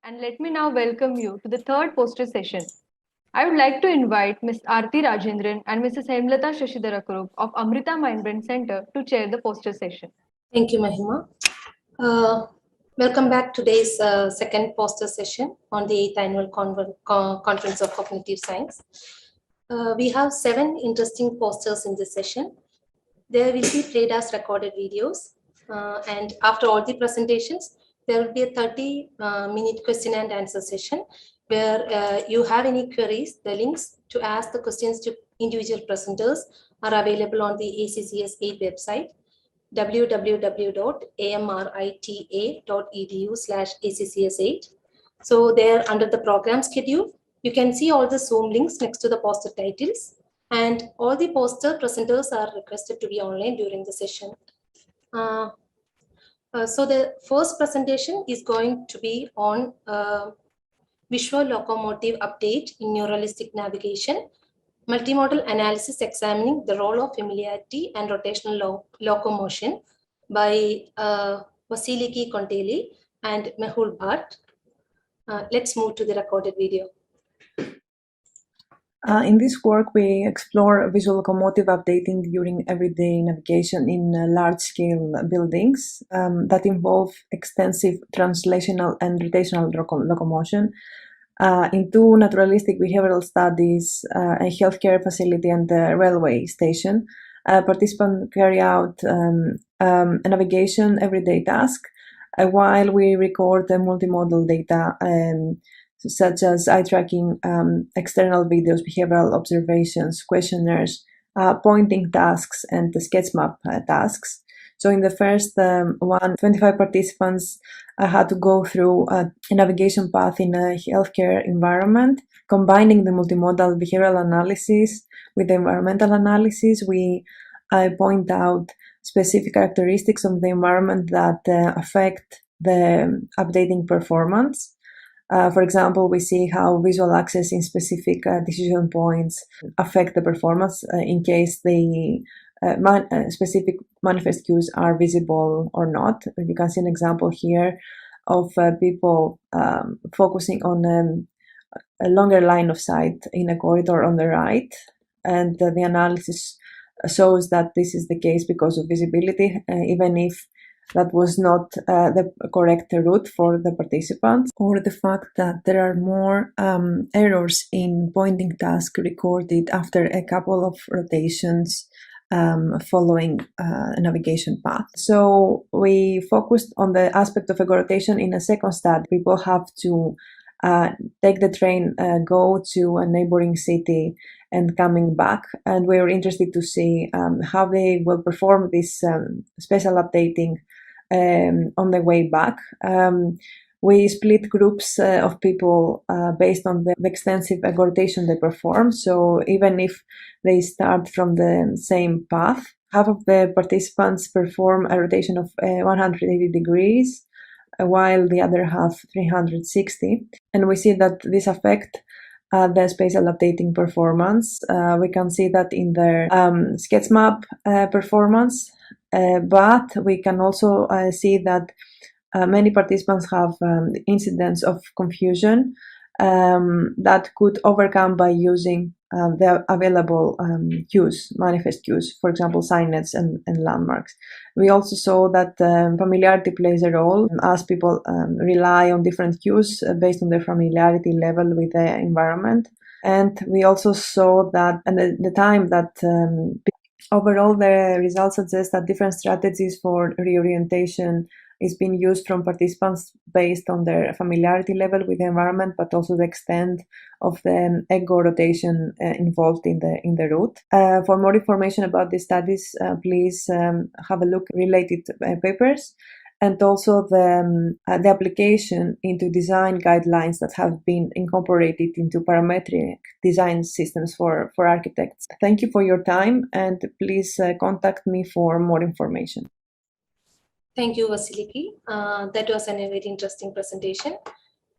and let me now welcome you to the third poster session. I would like to invite Ms. Aarti Rajendran and Mrs. Hemlata Shashidharakurup of Amrita Mindbrain Center to chair the poster session. Thank you, Mahima. Welcome back to today's second poster session on the 8th Annual Conference of Cognitive Science. We have 7 interesting posters in this session. They will be played as recorded videos. And after all the presentations, there will be a 30-minute question and answer session where you have any queries. The links to ask the questions to individual presenters are available on the ACCS 8 website, www.amrita.edu/ACCS8. So there under the program schedule, you can see all the Zoom links next to the poster titles, and all the poster presenters are requested to be online during the session. So the first presentation is going to be on visual locomotive update in neuralistic navigation, multimodal analysis examining the role of familiarity and rotational locomotion by Vasiliki Konteli and Mehul Bhatt. Let's move to the recorded video. In this work, we explore visual locomotive updating during everyday navigation in large-scale buildings that involve extensive translational and rotational locomotion. In 2 naturalistic behavioral studies, a healthcare facility and a railway station, participants carry out a navigation everyday task while we record the multimodal data such as eye tracking, external videos, behavioral observations, questionnaires, pointing tasks, and the sketch map tasks. So in the first one, 25 participants had to go through a navigation path in a healthcare environment. Combining the multimodal behavioral analysis with the environmental analysis, we point out specific characteristics of the environment that affect the updating performance. For example, we see how visual access in specific decision points affect the performance in case the specific manifest cues are visible or not. You can see an example here of people focusing on a longer line of sight in a corridor on the right, and the analysis shows that this is the case because of visibility, even if that was not the correct route for the participants, or the fact that there are more errors in pointing task recorded after a couple of rotations following a navigation path. So we focused on the aspect of ego rotation in a second study. People have to take the train, go to a neighboring city and coming back, and we were interested to see how they will perform this special updating on the way back. We split groups of people based on the extensive ego rotation they perform. So even if they start from the same path, half of the participants perform a rotation of 180 degrees, while the other half 360. And we see that this affects the spatial updating performance. We can see that in their sketch map performance, but we can also see that many participants have incidents of confusion that could overcome by using the available cues, manifest cues, for example, signage and landmarks. We also saw that familiarity plays a role as people rely on different cues based on their familiarity level with the environment. And we also saw that at the time that overall the results suggest that different strategies for reorientation is being used from participants based on their familiarity level with the environment, but also the extent of the ego rotation involved in the route. For more information about these studies, please have a look at related papers, and also the application into design guidelines that have been incorporated into parametric design systems for architects. Thank you for your time, and please contact me for more information. Thank you, Vasiliki. That was a very interesting presentation.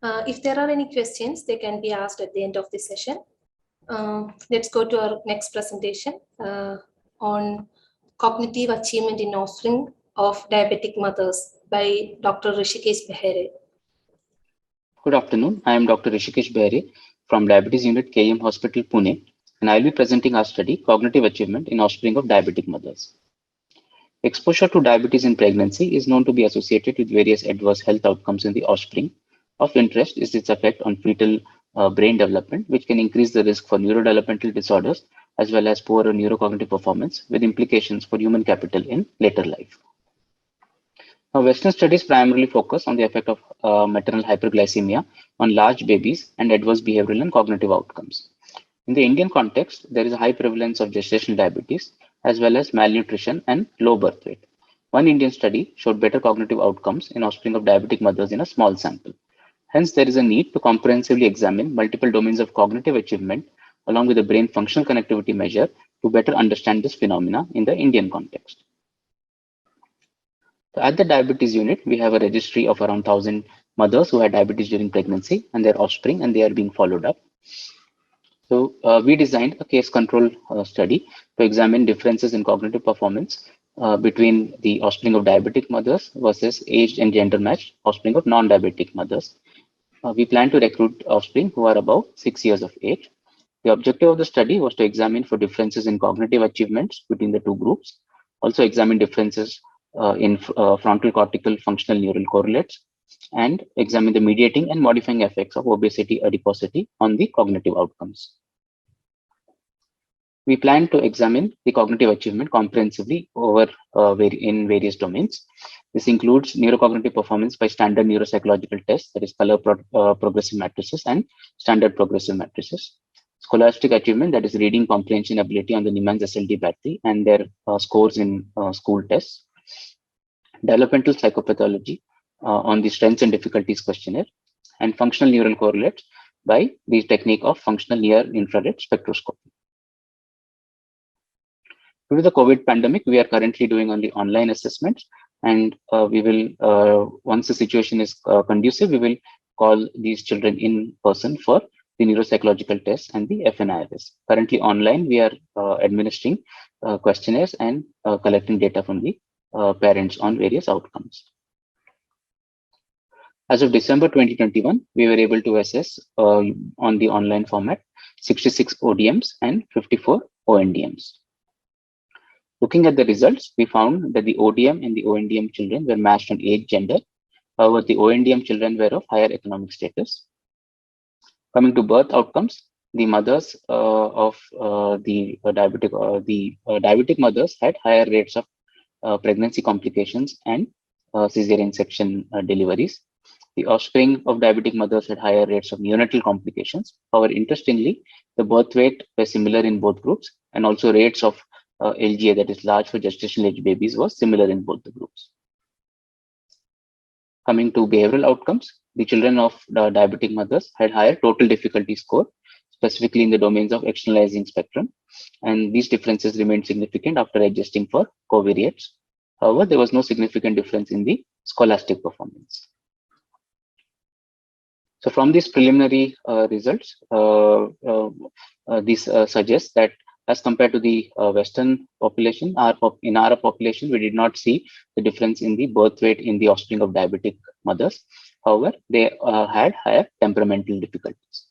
If there are any questions, they can be asked at the end of the session. Let's go to our next presentation on cognitive achievement in offspring of diabetic mothers by Dr. Rishikesh Behere. Good afternoon. I am Dr. Rishikesh Behre from Diabetes Unit KM Hospital, Pune, and I will be presenting our study, Cognitive Achievement in Offspring of Diabetic Mothers. Exposure to diabetes in pregnancy is known to be associated with various adverse health outcomes in the offspring. Of interest is its effect on fetal brain development, which can increase the risk for neurodevelopmental disorders as well as poorer neurocognitive performance, with implications for human capital in later life. Now, Western studies primarily focus on the effect of maternal hyperglycemia on large babies and adverse behavioral and cognitive outcomes. In the Indian context, there is a high prevalence of gestational diabetes as well as malnutrition and low birth weight. One Indian study showed better cognitive outcomes in offspring of diabetic mothers in a small sample. Hence, there is a need to comprehensively examine multiple domains of cognitive achievement along with a brain functional connectivity measure to better understand this phenomena in the Indian context. So at the diabetes unit, we have a registry of around 1,000 mothers who had diabetes during pregnancy and their offspring, and they are being followed up. So we designed a case control study to examine differences in cognitive performance between the offspring of diabetic mothers versus aged and gender matched offspring of non-diabetic mothers. We plan to recruit offspring who are above 6 years of age. The objective of the study was to examine for differences in cognitive achievements between the two groups, also examine differences in frontal cortical functional neural correlates, and examine the mediating and modifying effects of obesity, adiposity on the cognitive outcomes. We plan to examine the cognitive achievement comprehensively in various domains. This includes neurocognitive performance by standard neuropsychological tests, that is color progressive matrices and standard progressive matrices. Scholastic achievement, that is reading comprehension ability on the Niemann SLD battery and their scores in school tests. Developmental psychopathology on the strengths and difficulties questionnaire, and functional neural correlates by the technique of functional near infrared spectroscopy. Due to the COVID pandemic, we are currently doing only online assessments, and we will, once the situation is conducive, we will call these children in person for the neuropsychological tests and the FNIRS. Currently online, we are administering questionnaires and collecting data from the parents on various outcomes. As of December 2021, we were able to assess on the online format 66 ODMs and 54 ONDMs. Looking at the results, we found that the ODM and the ONDM children were matched on age, gender. However, the ONDM children were of higher economic status. Coming to birth outcomes, the mothers of the diabetic mothers had higher rates of pregnancy complications and cesarean section deliveries. The offspring of diabetic mothers had higher rates of neonatal complications. However, interestingly, the birth weight were similar in both groups, and also rates of LGA, that is large for gestational age babies, was similar in both the groups. Coming to behavioral outcomes, the children of the diabetic mothers had higher total difficulty score, specifically in the domains of externalizing spectrum, and these differences remained significant after adjusting for covariates. However, there was no significant difference in the scholastic performance. So from these preliminary results, this suggests that as compared to the Western population, in our population, we did not see the difference in the birth weight in the offspring of diabetic mothers. However, they had higher temperamental difficulties.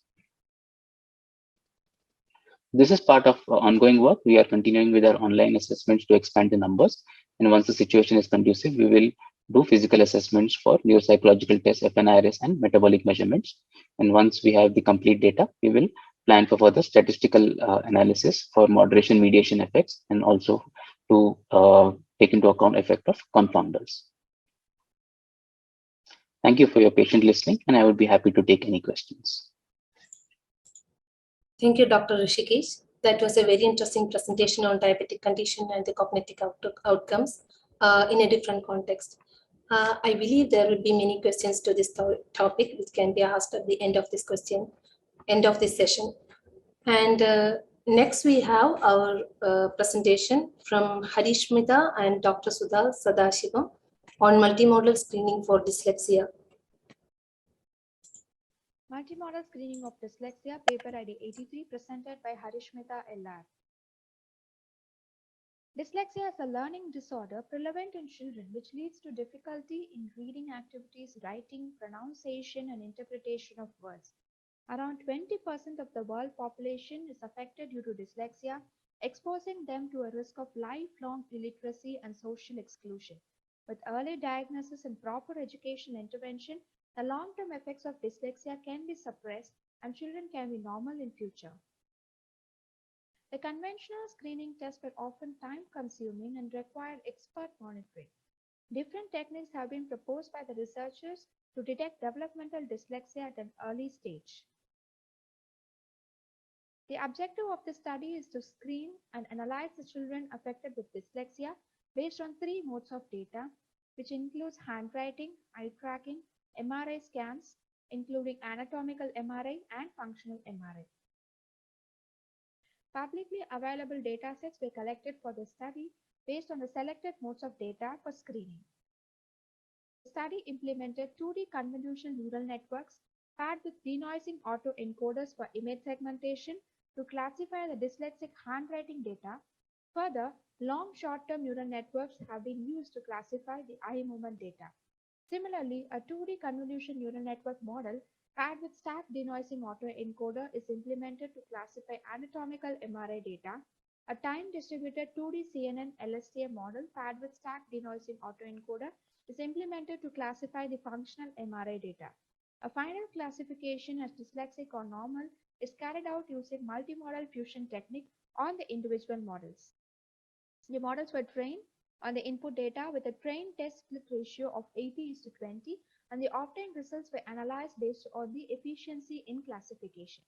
This is part of ongoing work. We are continuing with our online assessments to expand the numbers. And once the situation is conducive, we will do physical assessments for neuropsychological tests, FNIRS, and metabolic measurements. And once we have the complete data, we will plan for further statistical analysis for moderation mediation effects, and also to take into account effect of confounders. Thank you for your patient listening, and I would be happy to take any questions. Thank you, Dr. Rishikesh. That was a very interesting presentation on diabetic condition and the cognitive outcomes in a different context. I believe there will be many questions to this topic, which can be asked at the end of this session. And next we have our presentation from Harishmita and Dr. Sudha Sadashivam on multimodal screening for dyslexia. Multimodal screening of dyslexia, paper ID 83, presented by Harishmita LR. Dyslexia is a learning disorder prevalent in children which leads to difficulty in reading activities, writing, pronunciation, and interpretation of words. Around 20% of the world population is affected due to dyslexia, exposing them to a risk of lifelong illiteracy and social exclusion. With early diagnosis and proper educational intervention, the long-term effects of dyslexia can be suppressed and children can be normal in future. The conventional screening tests were often time-consuming and required expert monitoring. Different techniques have been proposed by the researchers to detect developmental dyslexia at an early stage. The objective of the study is to screen and analyze the children affected with dyslexia based on 3 modes of data, which includes handwriting, eye tracking, MRI scans, including anatomical MRI and functional MRI. Publicly available datasets were collected for the study based on the selected modes of data for screening. The study implemented 2D convolutional neural networks paired with denoising autoencoders for image segmentation to classify the dyslexic handwriting data. Further, long short-term neural networks have been used to classify the eye movement data. Similarly, a 2D convolution neural network model paired with stacked denoising autoencoder is implemented to classify anatomical MRI data. A time-distributed 2D CNN LSTM model paired with stacked denoising autoencoder is implemented to classify the functional MRI data. A final classification as dyslexic or normal is carried out using multimodal fusion technique on the individual models. The models were trained on the input data with a train test split ratio of 80:20, and the obtained results were analyzed based on the efficiency in classification.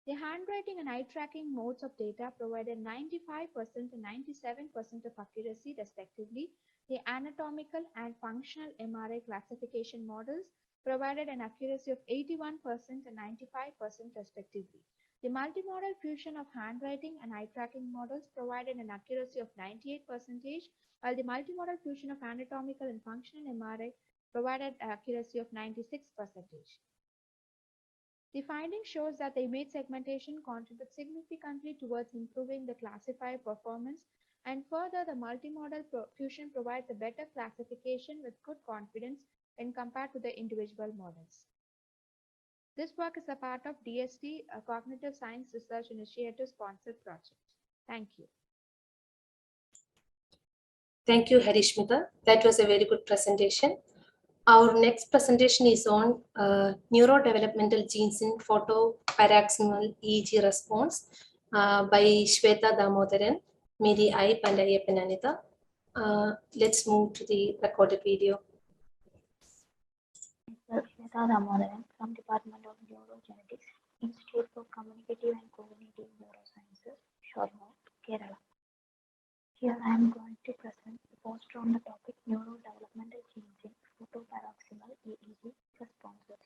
The handwriting and eye tracking modes of data provided 95% and 97% of accuracy respectively. The anatomical and functional MRI classification models provided an accuracy of 81% and 95% respectively. The multimodal fusion of handwriting and eye tracking models provided an accuracy of 98%, while the multimodal fusion of anatomical and functional MRI provided an accuracy of 96%. The finding shows that the image segmentation contributes significantly towards improving the classifier performance, and further, the multimodal fusion provides a better classification with good confidence when compared to the individual models. This work is a part of DST, a Cognitive Science Research Initiative sponsored project. Thank you. Thank you, Harishmita. That was a very good presentation. Our next presentation is on neurodevelopmental genes in photoparoxysmal EEG response by Shweta Damodaran, Miri Aip, and Ayyappan Anitha. Let's move to the recorded video. Shweta Damodaran from Department of Neurogenetics, Institute for Communicative and Cognitive Neurosciences, Shortmore, Kerala. Here I am going to present the poster on the topic neurodevelopmental genes in photoparoxysmal EEG responses.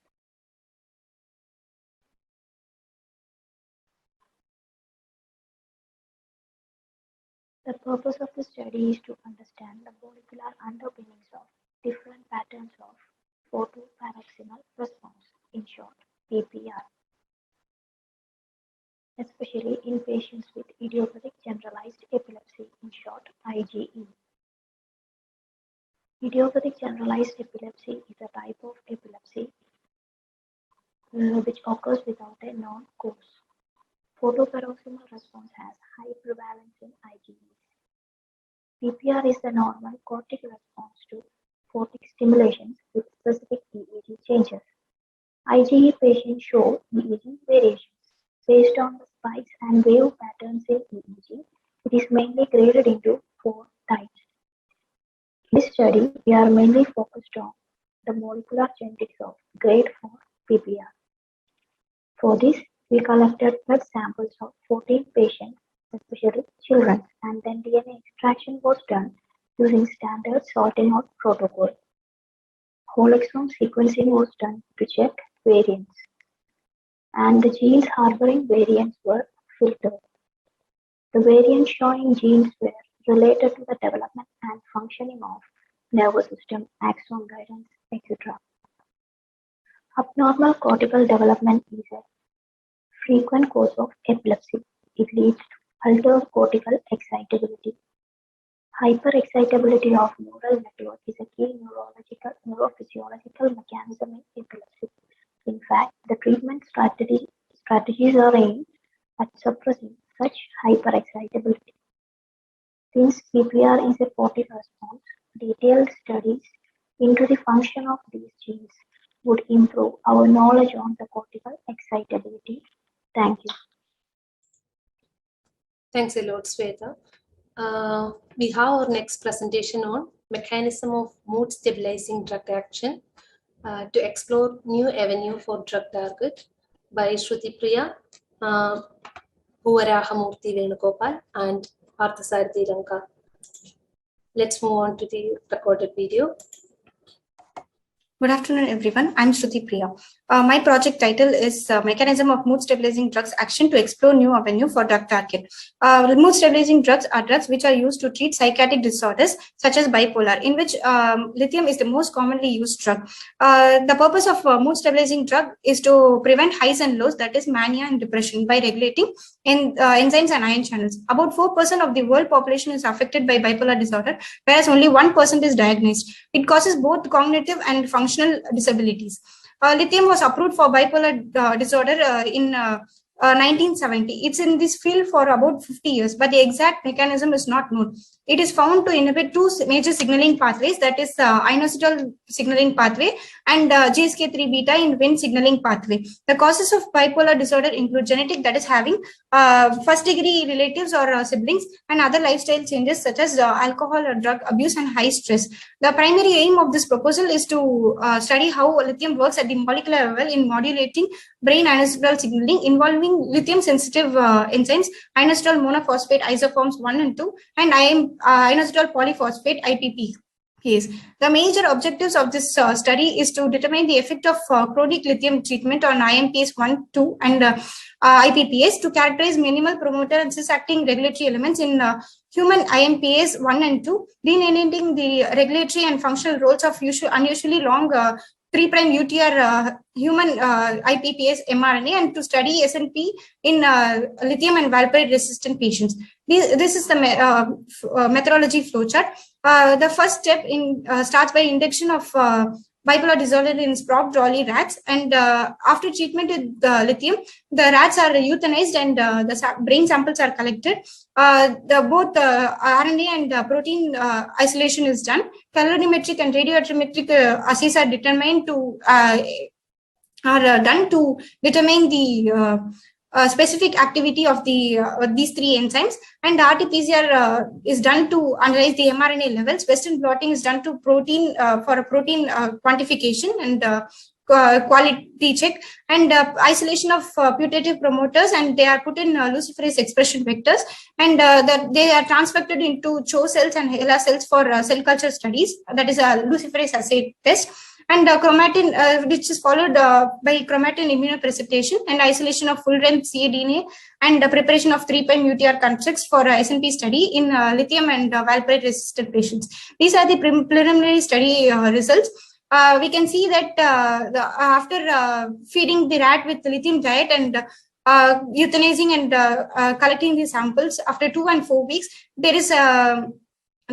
The purpose of the study is to understand the molecular underpinnings of different patterns of photoparoxysmal response, in short, PPR, especially in patients with idiopathic generalized epilepsy, in short, IGE. Idiopathic generalized epilepsy is a type of epilepsy which occurs without a known cause. Photoparoxysmal response has high prevalence in IGEs. PPR is the normal cortical response to photic stimulations with specific EEG changes. IGE patients show EEG variations. Based on the spikes and wave patterns in EEG, it is mainly graded into 4 types. In this study, we are mainly focused on the molecular genetics of grade 4 PPR. For this, we collected blood samples of 14 patients, especially children, and then DNA extraction was done using standard salt-and-out protocol. Whole exome sequencing was done to check variants, and the genes harboring variants were filtered. The variants showing genes were related to the development and functioning of nervous system, axon guidance, etc. Abnormal cortical development is a frequent cause of epilepsy. It leads to altered cortical excitability. Hyperexcitability of neural network is a key neurophysiological mechanism in epilepsy. In fact, the treatment strategies are aimed at suppressing such hyperexcitability. Since PPR is a positive response, detailed studies into the function of these genes would improve our knowledge on the cortical excitability. Thank you. Thanks a lot, Sweta. We have our next presentation on mechanism of mood stabilizing drug action to explore new avenue for drug target by Shruti Priya, Bhuvarahamurthy Venugopal, and Parthasarathy Ranka. Let's move on to the recorded video. Good afternoon, everyone. I'm Shruti Priya. My project title is Mechanism of Mood Stabilizing Drugs Action to Explore New Avenue for Drug Target. Mood stabilizing drugs are drugs which are used to treat psychiatric disorders such as bipolar, in which lithium is the most commonly used drug. The purpose of mood stabilizing drug is to prevent highs and lows, that is mania and depression, by regulating enzymes and ion channels. About 4% of the world population is affected by bipolar disorder, whereas only 1% is diagnosed. It causes both cognitive and functional disabilities. Lithium was approved for bipolar disorder in 1970. It's in this field for about 50 years, but the exact mechanism is not known. It is found to inhibit two major signaling pathways, that is inositol signaling pathway and GSK3 beta in Wnt signaling pathway. The causes of bipolar disorder include genetic, that is having first degree relatives or siblings, and other lifestyle changes such as alcohol or drug abuse and high stress. The primary aim of this proposal is to study how lithium works at the molecular level in modulating brain inositol signaling involving lithium sensitive enzymes, inositol monophosphate isoforms 1 and 2, and inositol polyphosphate IPP. Yes. The major objectives of this study is to determine the effect of chronic lithium treatment on IMPase 1, 2, and IPPase, to characterize minimal promoter and cis-acting regulatory elements in human IMPase 1 and 2, delineating the regulatory and functional roles of unusually long 3' UTR human IPPase mRNA, and to study SNP in lithium and valproate resistant patients. This is the methodology flowchart. The first step starts by induction of bipolar disorder in Sprague-Dawley rats, and after treatment with lithium, the rats are euthanized and the brain samples are collected. Both RNA and protein isolation is done. Calorimetric and radiometric assays are determined to done to determine the specific activity of these three enzymes, and RT-PCR is done to analyze the mRNA levels. Western blotting is done to protein for a protein quantification and quality check, and isolation of putative promoters, and they are put in luciferase expression vectors, and they are transfected into CHO cells and HeLa cells for cell culture studies. That is a luciferase assay test. And chromatin, which is followed by chromatin immunoprecipitation and isolation of full-length cDNA, and preparation of 3' UTR constructs for SNP study in lithium and valproate resistant patients. These are the preliminary study results. We can see that after feeding the rat with the lithium diet and euthanizing and collecting the samples, after 2 and 4 weeks, there is a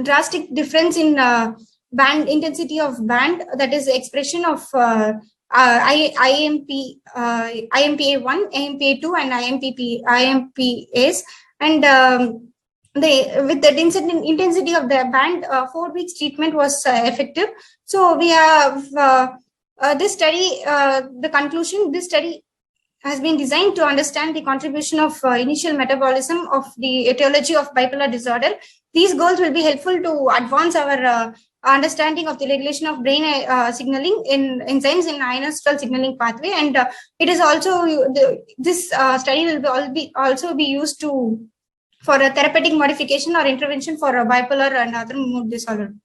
drastic difference in band intensity of band, that is expression of IMPA1, IMPA2, and IMPAs, and with the intensity of the band, 4 weeks treatment was effective. So we have this study, the conclusion, this study has been designed to understand the contribution of initial metabolism of the etiology of bipolar disorder. These goals will be helpful to advance our understanding of the regulation of brain signaling in enzymes in inositol signaling pathway, and it is also this study will also be used for a therapeutic modification or intervention for a bipolar and other mood disorders.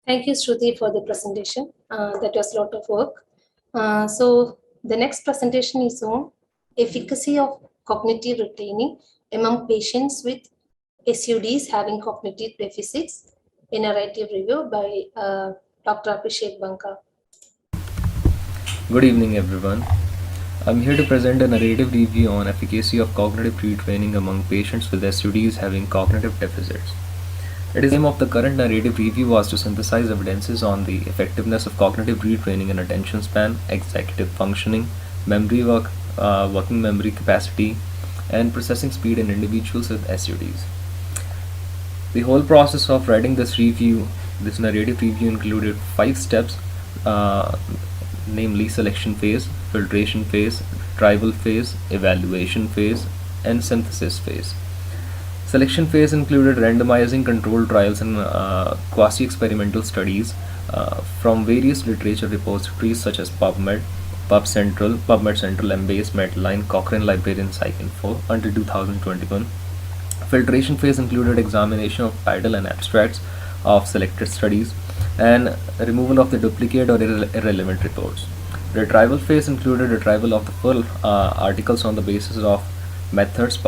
Thank you, Shruti, for the presentation. That was a lot of work. So the next presentation is on efficacy of cognitive retraining among patients with SUDs having cognitive deficits, a narrative review by Dr. Abhishek Banka. Good evening, everyone. I'm here to present a narrative review on efficacy of cognitive retraining among patients with SUDs having cognitive deficits. It is the aim of the current narrative review was to synthesize evidences on the effectiveness of cognitive retraining in attention span, executive functioning, memory work, working memory capacity, and processing speed in individuals with SUDs. The whole process of writing this narrative review included 5 steps, namely selection phase, filtration phase, retrieval phase, evaluation phase, and synthesis phase. Selection phase included randomizing controlled trials and quasi-experimental studies from various literature repositories such as PubMed, PubMed Central, Embase, Medline, Cochrane Library, and PsycInfo until 2021. Filtration phase included examination of title and abstracts of selected studies and removal of the duplicate or irrelevant reports. Retrieval phase included retrieval of the full articles on the basis of methods,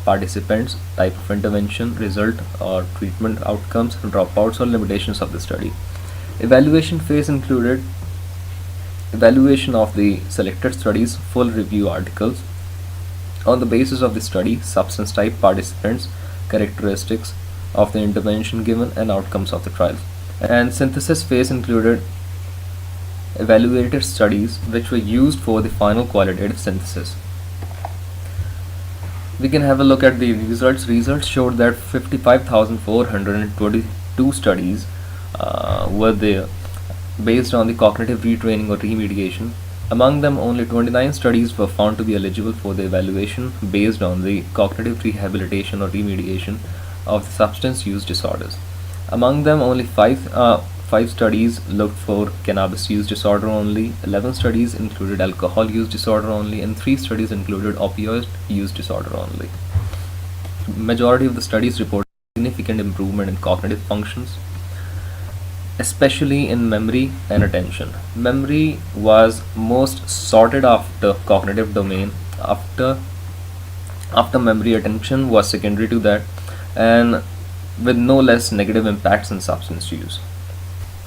participants, type of intervention, result or treatment outcomes, dropouts or limitations of the study. Evaluation phase included evaluation of the selected studies, full review articles on the basis of the study, substance type, participants, characteristics of the intervention given, and outcomes of the trials. And synthesis phase included evaluated studies which were used for the final qualitative synthesis. We can have a look at the results. Results showed that 55,422 studies were there based on the cognitive retraining or remediation. Among them, only 29 studies were found to be eligible for the evaluation based on the cognitive rehabilitation or remediation of the substance use disorders. Among them, only 5 studies looked for cannabis use disorder only, 11 studies included alcohol use disorder only, and 3 studies included opioid use disorder only. Majority of the studies reported significant improvement in cognitive functions, especially in memory and attention. Memory was most sorted after cognitive domain. After memory, attention was secondary to that, and with no less negative impacts in substance use.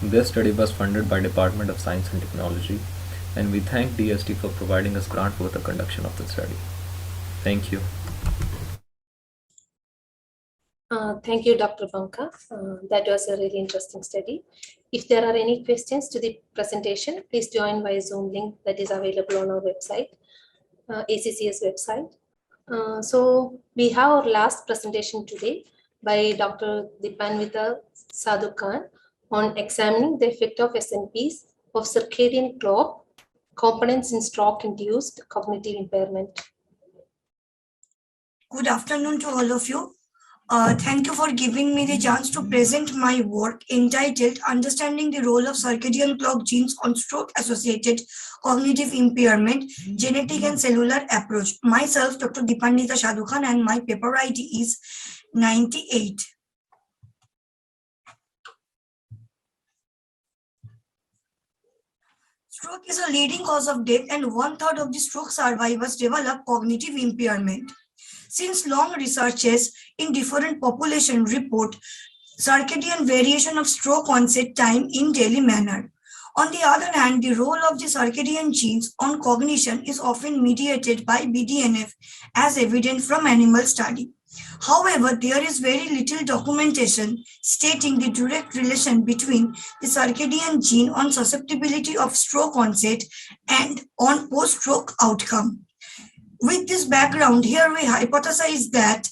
This study was funded by Department of Science and Technology, and we thank DST for providing us grant for the conduction of the study. Thank you. Thank you, Dr. Banka. That was a really interesting study. If there are any questions to the presentation, please join via Zoom link that is available on our website, ACCS website. So we have our last presentation today by Dr. Dipanvita Sadhu Khan on examining the effect of SNPs of circadian clock components in stroke-induced cognitive impairment. Good afternoon to all of you. Thank you for giving me the chance to present my work entitled Understanding the Role of Circadian Clock Genes on Stroke-Associated Cognitive Impairment, Genetic and Cellular Approach. Myself, Dr. Dipanvita Sadhu Khan, and my paper ID is 98. Stroke is a leading cause of death, and 1/3 of the stroke survivors develop cognitive impairment. Since long researches in different populations report circadian variation of stroke onset time in daily manner. On the other hand, the role of the circadian genes on cognition is often mediated by BDNF, as evident from animal study. However, there is very little documentation stating the direct relation between the circadian gene on susceptibility of stroke onset and on post-stroke outcome. With this background, here we hypothesize that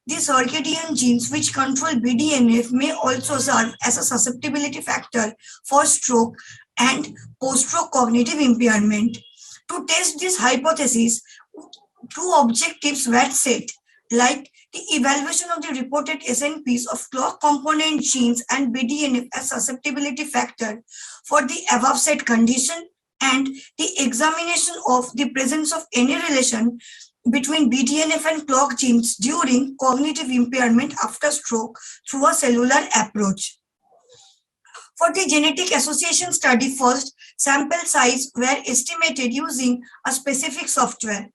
the circadian genes which control BDNF may also serve as a susceptibility factor for stroke and post-stroke cognitive impairment. To test this hypothesis, 2 objectives were set, like the evaluation of the reported SNPs of clock component genes and BDNF as susceptibility factor for the above said condition, and the examination of the presence of any relation between BDNF and clock genes during cognitive impairment after stroke through a cellular approach. For the genetic association study, first, sample size were estimated using a specific software,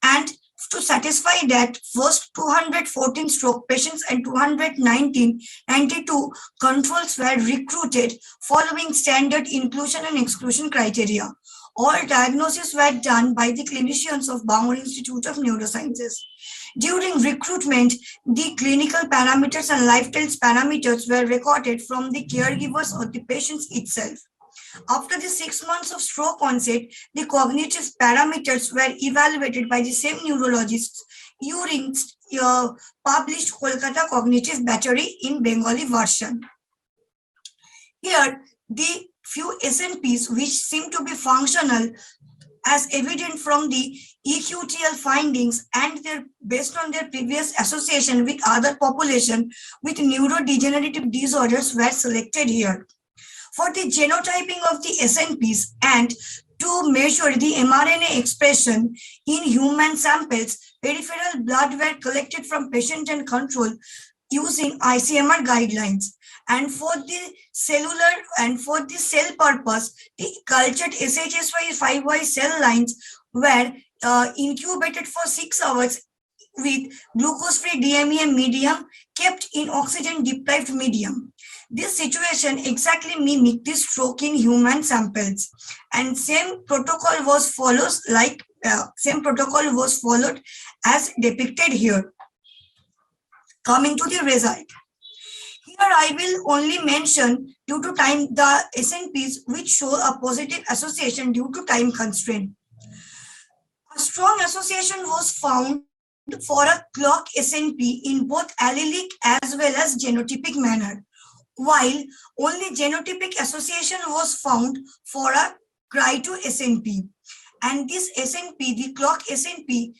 and to satisfy that first 214 stroke patients and 292 controls were recruited following standard inclusion and exclusion criteria. All diagnoses were done by the clinicians of Bangalore Institute of Neurosciences. During recruitment, the clinical parameters and lifestyle parameters were recorded from the caregivers or the patients itself. After the 6 months of stroke onset, the cognitive parameters were evaluated by the same neurologists using published Kolkata Cognitive Battery in Bengali version. Here, the few SNPs which seem to be functional as evident from the EQTL findings and based on their previous association with other population with neurodegenerative disorders were selected here. For the genotyping of the SNPs and to measure the mRNA expression in human samples, peripheral blood were collected from patient and control using ICMR guidelines. And for the cellular and for the cell purpose, the cultured SHSY5Y cell lines were incubated for 6 hours with glucose-free DMEM medium kept in oxygen-deprived medium. This situation exactly mimicked the stroke in human samples, and same protocol was followed as depicted here. Coming to the result. Here I will only mention due to time the SNPs which show a positive association due to time constraint. A strong association was found for a clock SNP in both allelic as well as genotypic manner, while only genotypic association was found for a Cry2 SNP. And this SNP, the clock SNP,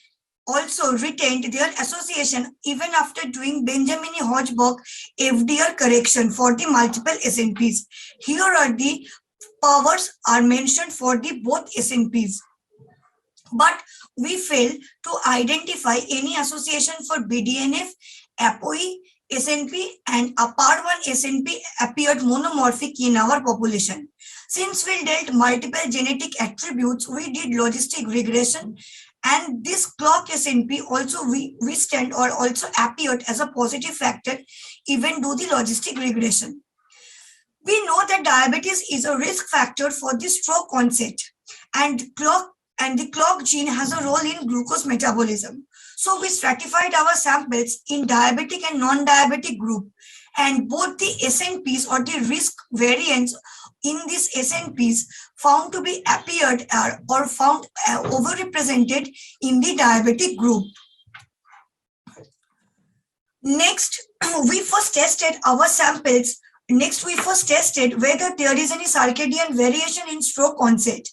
also retained their association even after doing Benjamin-Hodgburg FDR correction for the multiple SNPs. Here are the powers are mentioned for the both SNPs. But we failed to identify any association for BDNF, APOE, SNP, and a PAR1 SNP appeared monomorphic in our population. Since we dealt multiple genetic attributes, we did logistic regression, and this clock SNP also also appeared as a positive factor even do the logistic regression. We know that diabetes is a risk factor for the stroke onset, and the clock gene has a role in glucose metabolism. So we stratified our samples in diabetic and non-diabetic group, and both the SNPs or the risk variants in these SNPs found to be appeared or found overrepresented in the diabetic group. Next, we first tested our samples. Next, we first tested whether there is any circadian variation in stroke onset.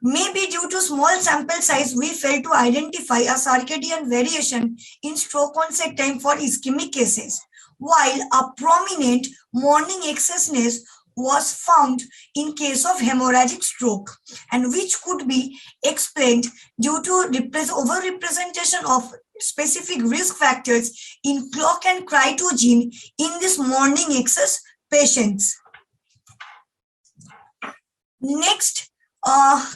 Maybe due to small sample size, we failed to identify a circadian variation in stroke onset time for ischemic cases, while a prominent morning excessness was found in case of hemorrhagic stroke, and which could be explained due to overrepresentation of specific risk factors in clock and Cry2 gene in this morning excess patients. Next,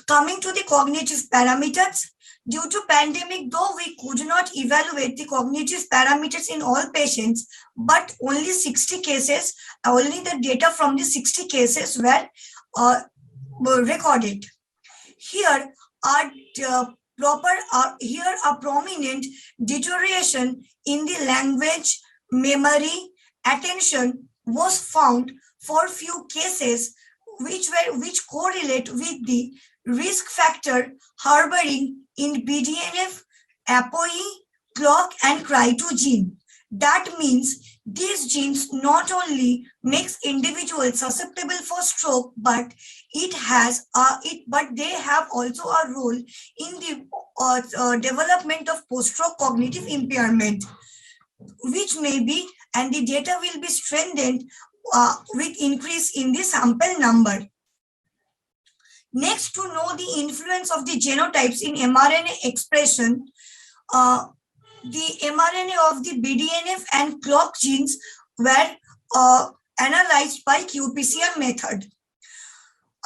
coming to the cognitive parameters. Due to pandemic, though we could not evaluate the cognitive parameters in all patients, but only 60 cases, only the data from the 60 cases were recorded. Here are a prominent deterioration in the language, memory, attention was found for few cases which correlate with the risk factor harboring in BDNF, APOE, clock, and Cry2 gene. That means these genes not only makes individuals susceptible for stroke, but they have also a role in the development of post-stroke cognitive impairment, which may be, and the data will be strengthened with increase in the sample number. Next, to know the influence of the genotypes in mRNA expression, the mRNA of the BDNF and clock genes were analyzed by qPCR method.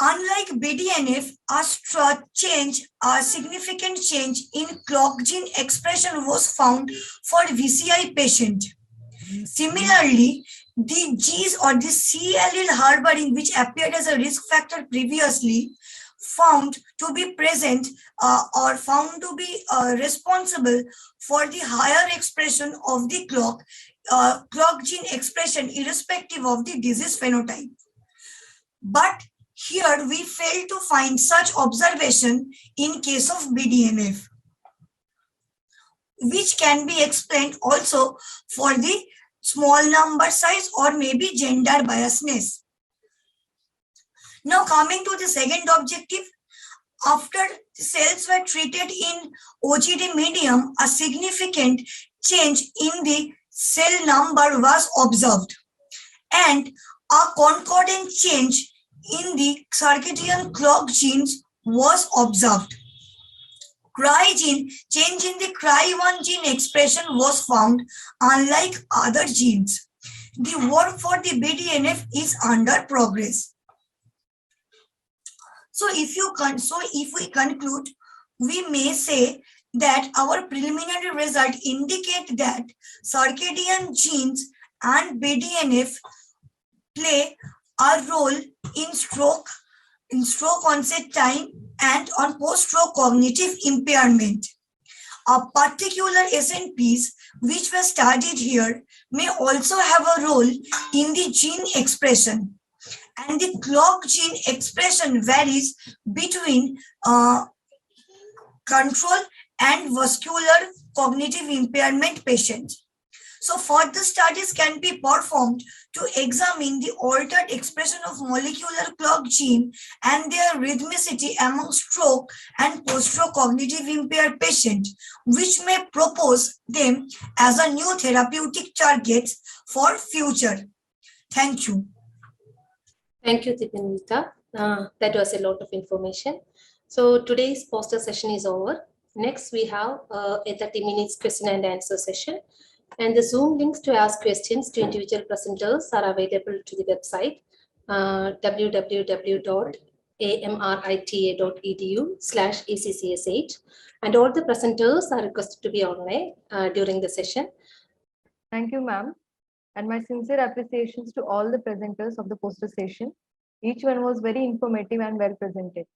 Unlike BDNF, a significant change in clock gene expression was found for VCI patient. Similarly, the Gs or the C allele harboring, which appeared as a risk factor previously, found to be present or found to be responsible for the higher expression of the clock gene expression irrespective of the disease phenotype. But here we fail to find such observation in case of BDNF, which can be explained also for the small number size or maybe gender biasness. Now coming to the second objective, after cells were treated in OGD medium, a significant change in the cell number was observed and a concordant change in the circadian clock genes was observed. Cry gene, change in the Cry1 gene expression was found, unlike other genes. The work for the BDNF is under progress. So if we conclude, we may say that our preliminary result indicate that circadian genes and BDNF play a role in stroke onset time and on post-stroke cognitive impairment. A particular SNPs which were studied here may also have a role in the gene expression, and the clock gene expression varies between control and vascular cognitive impairment patients. So further studies can be performed to examine the altered expression of molecular clock gene and their rhythmicity among stroke and post-stroke cognitive impaired patients, which may propose them as a new therapeutic targets for future. Thank you. Thank you, Dipinita. That was a lot of information. So today's poster session is over. Next, we have a 30 minutes question and answer session. And the Zoom links to ask questions to individual presenters are available to the website www.amrita.edu/ECCSH. And all the presenters are requested to be online during the session. Thank you, ma'am. And my sincere appreciations to all the presenters of the poster session. Each one was very informative and well presented.